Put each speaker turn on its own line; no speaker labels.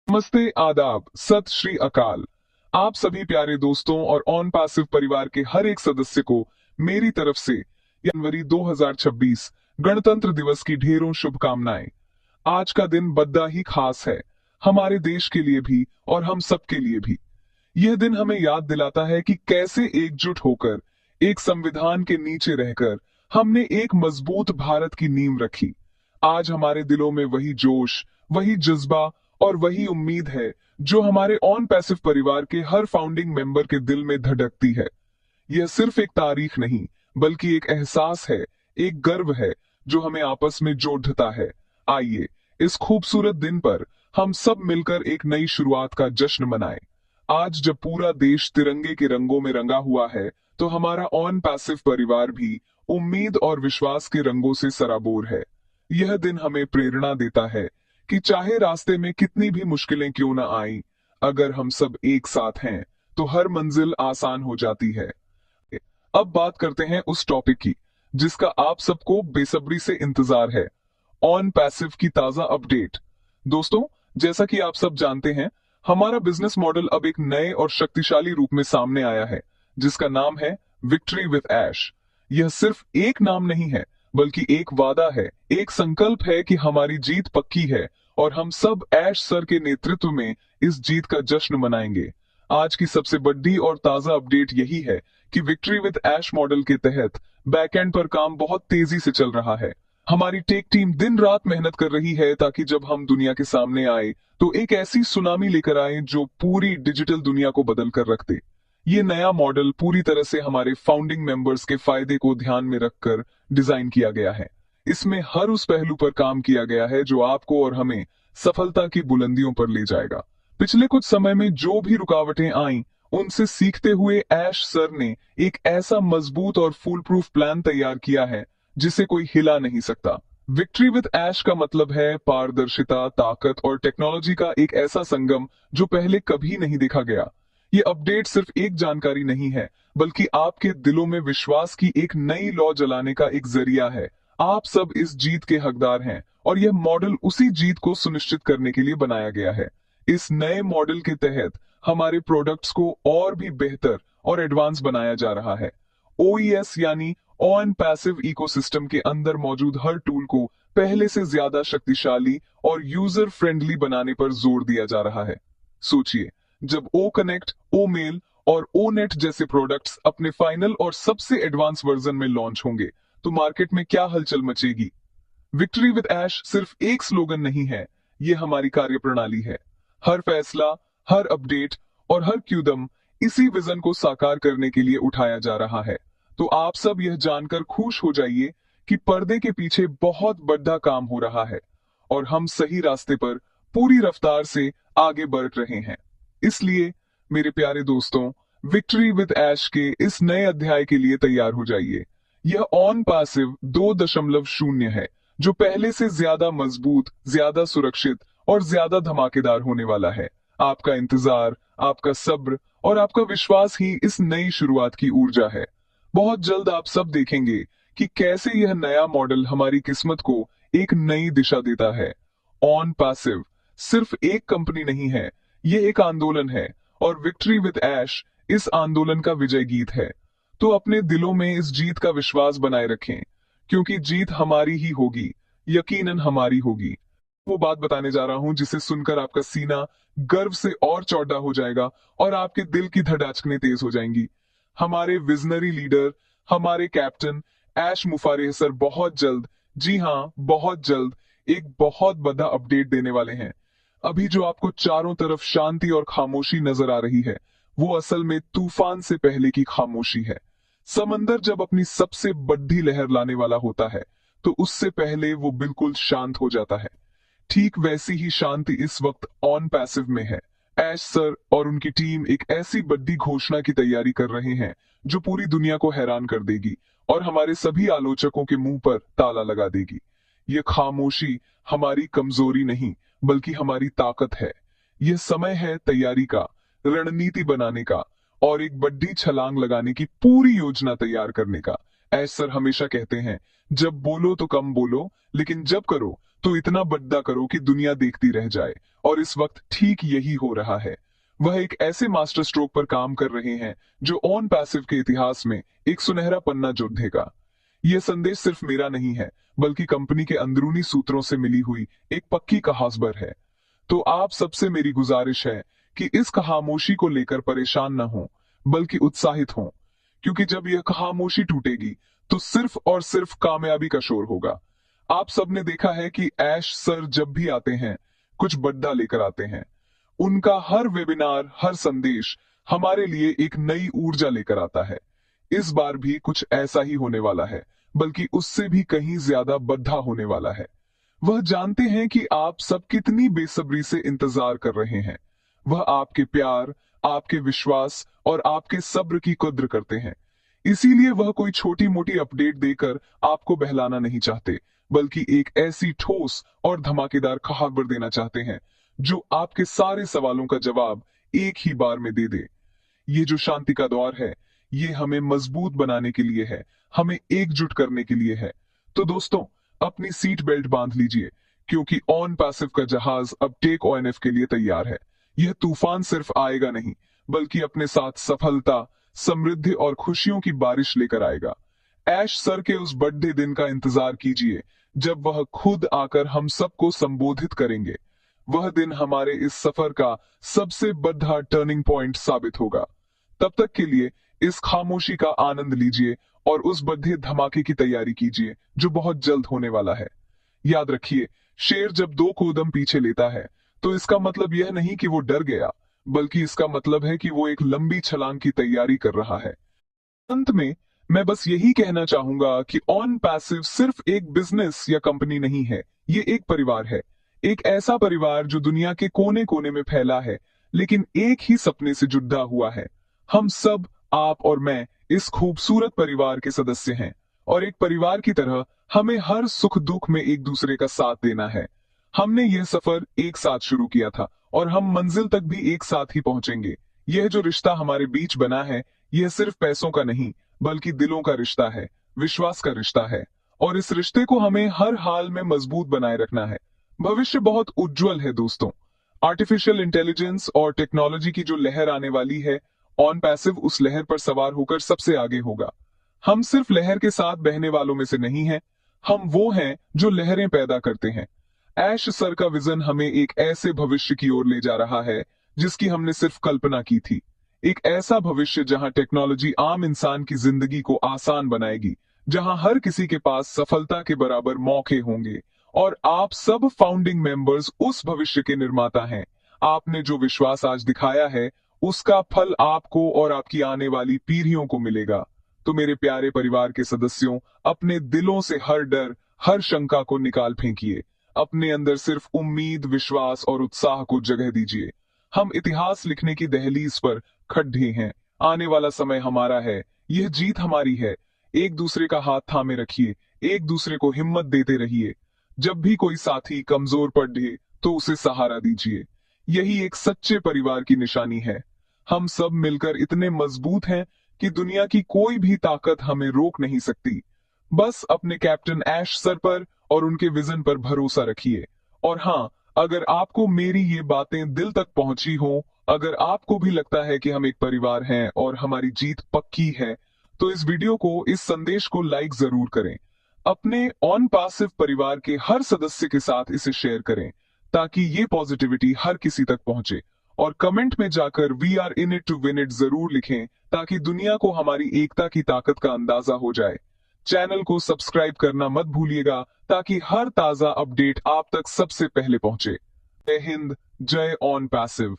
नमस्ते, आदाब, सत श्री अकाल। आप सभी प्यारे दोस्तों और ऑन पैसिव परिवार के हर एक सदस्य को मेरी तरफ से जनवरी 2026 गणतंत्र दिवस की ढेरों शुभकामनाएं। आज का दिन बड़ा ही खास है, हमारे देश के लिए भी और हम सबके लिए भी। यह दिन हमें याद दिलाता है कि कैसे एकजुट होकर, एक संविधान के नीचे रहकर हमने एक मजबूत भारत की नींव रखी। आज हमारे दिलों में वही जोश, वही जज्बा और वही उम्मीद है जो हमारे ऑन पैसिव परिवार के हर फाउंडिंग मेंबर के दिल में धड़कती है। यह सिर्फ एक तारीख नहीं, बल्कि एक एहसास है, एक गर्व है जो हमें आपस में जोड़ता है। आइए इस खूबसूरत दिन पर हम सब मिलकर एक नई शुरुआत का जश्न मनाएं। आज जब पूरा देश तिरंगे के रंगों में रंगा हुआ है, तो हमारा ऑन पैसिव परिवार भी उम्मीद और विश्वास के रंगों से सराबोर है। यह दिन हमें प्रेरणा देता है कि चाहे रास्ते में कितनी भी मुश्किलें क्यों न आईं, अगर हम सब एक साथ हैं तो हर मंजिल आसान हो जाती है। अब बात करते हैं उस टॉपिक की जिसका आप सबको बेसब्री से इंतजार है, ऑन पैसिव की ताजा अपडेट। दोस्तों, जैसा कि आप सब जानते हैं, हमारा बिजनेस मॉडल अब एक नए और शक्तिशाली रूप में सामने आया है, जिसका नाम है विक्ट्री विद ऐश। यह सिर्फ एक नाम नहीं है, बल्कि एक वादा है, एक संकल्प है कि हमारी जीत पक्की है और हम सब ऐश सर के नेतृत्व में इस जीत का जश्न मनाएंगे। आज की सबसे बड़ी और ताजा अपडेट यही है कि विक्ट्री विद ऐश मॉडल के तहत बैकएंड पर काम बहुत तेजी से चल रहा है। हमारी टेक टीम दिन रात मेहनत कर रही है ताकि जब हम दुनिया के सामने आए तो एक ऐसी सुनामी लेकर आए जो पूरी डिजिटल दुनिया को बदल कर रख दे। ये नया मॉडल पूरी तरह से हमारे फाउंडिंग मेंबर्स के फायदे को ध्यान में रखकर डिजाइन किया गया है। इसमें हर उस पहलू पर काम किया गया है जो आपको और हमें सफलता की बुलंदियों पर ले जाएगा। पिछले कुछ समय में जो भी रुकावटें आईं, उनसे सीखते हुए ऐश सर ने एक ऐसा मजबूत और फूल प्रूफ प्लान तैयार किया है जिसे कोई हिला नहीं सकता। विक्ट्री विद ऐश का मतलब है पारदर्शिता, ताकत और टेक्नोलॉजी का एक ऐसा संगम जो पहले कभी नहीं देखा गया। ये अपडेट सिर्फ एक जानकारी नहीं है, बल्कि आपके दिलों में विश्वास की एक नई लौ जलाने का एक जरिया है। आप सब इस जीत के हकदार हैं और यह मॉडल उसी जीत को सुनिश्चित करने के लिए बनाया गया है। इस नए मॉडल के तहत हमारे प्रोडक्ट्स को और भी बेहतर और एडवांस बनाया जा रहा है। ओईएस यानी ऑन पैसिव इकोसिस्टम के अंदर मौजूद हर टूल को पहले से ज्यादा शक्तिशाली और यूजर फ्रेंडली बनाने पर जोर दिया जा रहा है। सोचिए, जब ओ कनेक्ट, ओ मेल और ओ नेट जैसे प्रोडक्ट्स अपने फाइनल और सबसे एडवांस वर्जन में लॉन्च होंगे, तो मार्केट में क्या हलचल मचेगी। विक्ट्री विद ऐश सिर्फ एक स्लोगन नहीं है, ये हमारी कार्यप्रणाली है। हर फैसला, हर अपडेट और हर कदम इसी विजन को साकार करने के लिए उठाया जा रहा है। तो आप सब यह जानकर खुश हो जाइए कि पर्दे के पीछे बहुत बड़ा काम हो रहा है और हम सही रास्ते पर पूरी रफ्तार से आगे बढ़ रहे हैं। इसलिए मेरे प्यारे दोस्तों, विक्ट्री विद ऐश के इस नए अध्याय के लिए तैयार हो जाइए। यह ऑन पैसिव 2.0 है, जो पहले से ज्यादा मजबूत, ज्यादा सुरक्षित और ज्यादा धमाकेदार होने वाला है। आपका इंतजार, आपका सब्र और आपका विश्वास ही इस नई शुरुआत की ऊर्जा है। बहुत जल्द आप सब देखेंगे कि कैसे यह नया मॉडल हमारी किस्मत को एक नई दिशा देता है। ऑन पैसिव सिर्फ एक कंपनी नहीं है, ये एक आंदोलन है और विक्ट्री विद ऐश इस आंदोलन का विजय गीत है। तो अपने दिलों में इस जीत का विश्वास बनाए रखें, क्योंकि जीत हमारी ही होगी, यकीनन हमारी होगी। वो बात बताने जा रहा हूं जिसे सुनकर आपका सीना गर्व से और चौड़ा हो जाएगा और आपके दिल की धड़ाकनें तेज हो जाएंगी। हमारे विजनरी लीडर, हमारे कैप्टन ऐश मुफारिह सर बहुत जल्द, जी हाँ बहुत जल्द, एक बहुत बड़ा अपडेट देने वाले हैं। अभी जो आपको चारों तरफ शांति और खामोशी नजर आ रही है, वो असल में तूफान से पहले की खामोशी है। समंदर जब अपनी सबसे बड़ी लहर लाने वाला होता है, तो उससे पहले वो बिल्कुल शांत हो जाता है। ठीक वैसी ही शांति इस वक्त ऑन पैसिव में है। ऐश सर और उनकी टीम एक ऐसी बड़ी घोषणा की तैयारी कर रहे हैं जो पूरी दुनिया को हैरान कर देगी और हमारे सभी आलोचकों के मुंह पर ताला लगा देगी। ये खामोशी हमारी कमजोरी नहीं, बल्कि हमारी ताकत है। यह समय है तैयारी का, रणनीति बनाने का और एक बड़ी छलांग लगाने की पूरी योजना तैयार करने का। ऐश सर हमेशा कहते हैं, जब बोलो तो कम बोलो, लेकिन जब करो तो इतना बड़ा करो कि दुनिया देखती रह जाए। और इस वक्त ठीक यही हो रहा है। वह एक ऐसे मास्टर स्ट्रोक पर काम कर रहे हैं जो ऑन पैसिव के इतिहास में एक सुनहरा पन्ना जोड़ देगा। यह संदेश सिर्फ मेरा नहीं है, बल्कि कंपनी के अंदरूनी सूत्रों से मिली हुई एक पक्की कहासबर है। तो आप सबसे मेरी गुजारिश है कि इस खामोशी को लेकर परेशान न हो, बल्कि उत्साहित हो, क्योंकि जब यह खामोशी टूटेगी तो सिर्फ और सिर्फ कामयाबी का शोर होगा। आप सबने देखा है कि ऐश सर जब भी आते हैं कुछ बड़ा लेकर आते हैं। उनका हर वेबिनार, हर संदेश हमारे लिए एक नई ऊर्जा लेकर आता है। इस बार भी कुछ ऐसा ही होने वाला है, बल्कि उससे भी कहीं ज्यादा बद्धा होने वाला है। वह जानते हैं कि आप सब कितनी बेसब्री से इंतजार कर रहे हैं। वह आपके प्यार, आपके विश्वास और आपके सब्र की कद्र करते हैं। इसीलिए वह कोई छोटी मोटी अपडेट देकर आपको बहलाना नहीं चाहते, बल्कि एक ऐसी ठोस और धमाकेदार खबर देना चाहते हैं जो आपके सारे सवालों का जवाब एक ही बार में दे दे। ये जो शांति का दौर है, ये हमें मजबूत बनाने के लिए है, हमें एकजुट करने के लिए है। तो दोस्तों, अपनी सीट बेल्ट बांध लीजिए, क्योंकि ऑन पैसिव का जहाज अब टेक ओएनएफ के लिए तैयार है। यह तूफान सिर्फ आएगा नहीं, बल्कि अपने साथ सफलता, समृद्धि और खुशियों की बारिश लेकर आएगा। ऐश सर के उस बड़े दिन का इंतजार कीजिए, जब वह खुद आकर हम सबको संबोधित करेंगे। वह दिन हमारे इस सफर का सबसे बड़ा टर्निंग पॉइंट साबित होगा। तब तक के लिए इस खामोशी का आनंद लीजिए और उस बड़े धमाके की तैयारी कीजिए जो बहुत जल्द होने वाला है। याद रखिए, शेर जब 2 कदम पीछे लेता है तो इसका मतलब यह नहीं कि वो डर गया, बल्कि इसका मतलब है कि वो एक लंबी छलांग की तैयारी कर रहा है। अंत में मैं बस यही कहना चाहूंगा कि ऑन पैसिव सिर्फ एक बिजनेस या कंपनी नहीं है, ये एक परिवार है। एक ऐसा परिवार जो दुनिया के कोने कोने में फैला है, लेकिन एक ही सपने से जुड़ा हुआ है। हम सब, आप और मैं, इस खूबसूरत परिवार के सदस्य हैं, और एक परिवार की तरह हमें हर सुख दुख में एक दूसरे का साथ देना है। हमने यह सफर एक साथ शुरू किया था और हम मंजिल तक भी एक साथ ही पहुंचेंगे। यह जो रिश्ता हमारे बीच बना है, यह सिर्फ पैसों का नहीं, बल्कि दिलों का रिश्ता है, विश्वास का रिश्ता है, और इस रिश्ते को हमें हर हाल में मजबूत बनाए रखना है। भविष्य बहुत उज्जवल है दोस्तों। आर्टिफिशियल इंटेलिजेंस और टेक्नोलॉजी की जो लहर आने वाली है, ऑन पैसिव उस लहर पर सवार होकर सबसे आगे होगा। हम सिर्फ लहर के साथ बहने वालों में से नहीं हैं, हम वो हैं जो लहरें पैदा करते हैं। ऐश सर का विजन हमें एक ऐसे भविष्य की ओर ले जा रहा है जिसकी हमने सिर्फ कल्पना की थी। एक ऐसा भविष्य जहां टेक्नोलॉजी आम इंसान की जिंदगी को आसान बनाएगी, जहां हर किसी के पास सफलता के बराबर मौके होंगे, और आप सब फाउंडिंग मेंबर्स उस भविष्य के निर्माता हैं। आपने जो विश्वास आज दिखाया है, उसका फल आपको और आपकी आने वाली पीढ़ियों को मिलेगा। तो मेरे प्यारे परिवार के सदस्यों, अपने दिलों से हर डर, हर शंका को निकाल फेंकिए। अपने अंदर सिर्फ उम्मीद, विश्वास और उत्साह को जगह दीजिए। हम इतिहास लिखने की दहलीज पर खड़े हैं। आने वाला समय हमारा है, यह जीत हमारी है। एक दूसरे का हाथ थामे रखिए, एक दूसरे को हिम्मत देते रहिए। जब भी कोई साथी कमजोर पड़े तो उसे सहारा दीजिए। यही एक सच्चे परिवार की निशानी है। हम सब मिलकर इतने मजबूत हैं कि दुनिया की कोई भी ताकत हमें रोक नहीं सकती। बस अपने कैप्टन ऐश सर पर और उनके विजन पर भरोसा रखिए। और हाँ, अगर आपको मेरी ये बातें दिल तक पहुंची हो, अगर आपको भी लगता है कि हम एक परिवार हैं और हमारी जीत पक्की है, तो इस वीडियो को, इस संदेश को लाइक जरूर करें। अपने ऑन पैसिव परिवार के हर सदस्य के साथ इसे शेयर करें, ताकि ये पॉजिटिविटी हर किसी तक पहुंचे। और कमेंट में जाकर we are in it to win it जरूर लिखें, ताकि दुनिया को हमारी एकता की ताकत का अंदाजा हो जाए। चैनल को सब्सक्राइब करना मत भूलिएगा, ताकि हर ताजा अपडेट आप तक सबसे पहले पहुंचे। जय हिंद, जय ऑन पैसिव।